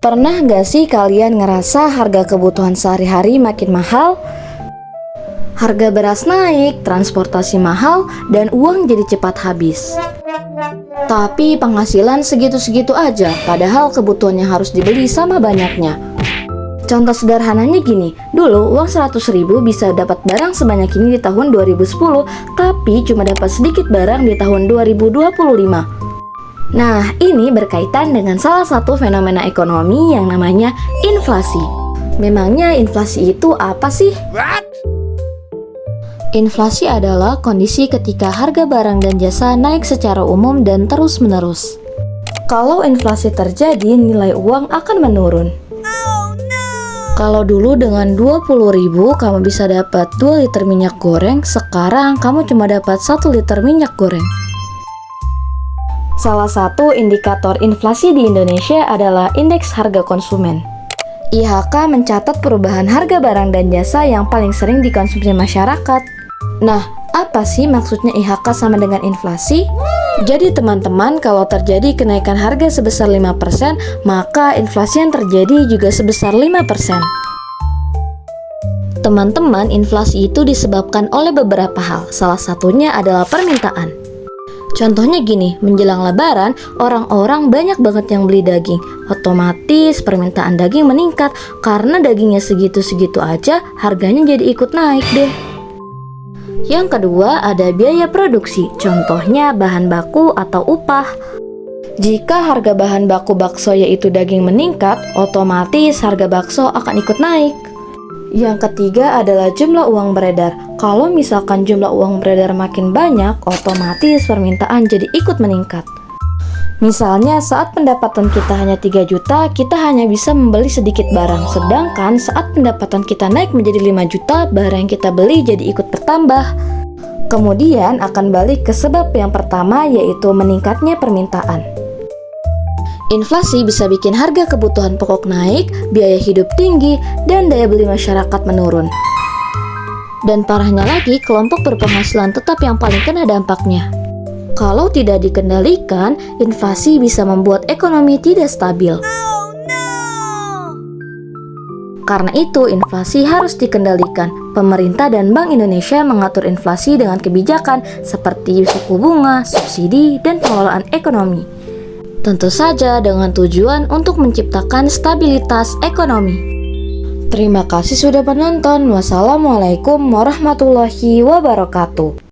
Pernah nggak sih kalian ngerasa harga kebutuhan sehari-hari makin mahal? Harga beras naik, transportasi mahal, dan uang jadi cepat habis. Tapi penghasilan segitu-segitu aja, padahal kebutuhannya harus dibeli sama banyaknya. Contoh sederhananya gini, dulu uang 100.000 bisa dapat barang sebanyak ini di tahun 2010, tapi cuma dapat sedikit barang di tahun 2025. Nah, ini berkaitan dengan salah satu fenomena ekonomi yang namanya inflasi. Memangnya inflasi itu apa sih? Inflasi adalah kondisi ketika harga barang dan jasa naik secara umum dan terus-menerus. Kalau inflasi terjadi, nilai uang akan menurun. Kalau dulu dengan 20.000 kamu bisa dapat 2 liter minyak goreng, sekarang kamu cuma dapat 1 liter minyak goreng. Salah satu indikator inflasi di Indonesia adalah indeks harga konsumen. IHK mencatat perubahan harga barang dan jasa yang paling sering dikonsumsi masyarakat. Nah, apa sih maksudnya IHK sama dengan inflasi? Jadi teman-teman, kalau terjadi kenaikan harga sebesar 5%, maka inflasi yang terjadi juga sebesar 5%. Teman-teman, inflasi itu disebabkan oleh beberapa hal. Salah satunya adalah permintaan. Contohnya gini, menjelang lebaran, orang-orang banyak banget yang beli daging. Otomatis permintaan daging meningkat, karena dagingnya segitu-segitu aja, harganya jadi ikut naik deh. Yang kedua, ada biaya produksi, contohnya bahan baku atau upah. Jika harga bahan baku bakso yaitu daging meningkat, otomatis harga bakso akan ikut naik. Yang ketiga adalah jumlah uang beredar. Kalau misalkan jumlah uang beredar makin banyak, otomatis permintaan jadi ikut meningkat. Misalnya saat pendapatan kita hanya 3 juta, kita hanya bisa membeli sedikit barang. Sedangkan saat pendapatan kita naik menjadi 5 juta, barang yang kita beli jadi ikut bertambah. Kemudian akan balik ke sebab yang pertama, yaitu meningkatnya permintaan. Inflasi bisa bikin harga kebutuhan pokok naik, biaya hidup tinggi, dan daya beli masyarakat menurun. Dan parahnya lagi, kelompok berpenghasilan tetap yang paling kena dampaknya. Kalau tidak dikendalikan, inflasi bisa membuat ekonomi tidak stabil. Karena itu, inflasi harus dikendalikan. Pemerintah dan Bank Indonesia mengatur inflasi dengan kebijakan seperti suku bunga, subsidi, dan pengelolaan ekonomi. Tentu saja dengan tujuan untuk menciptakan stabilitas ekonomi. Terima kasih sudah menonton. Wassalamualaikum warahmatullahi wabarakatuh.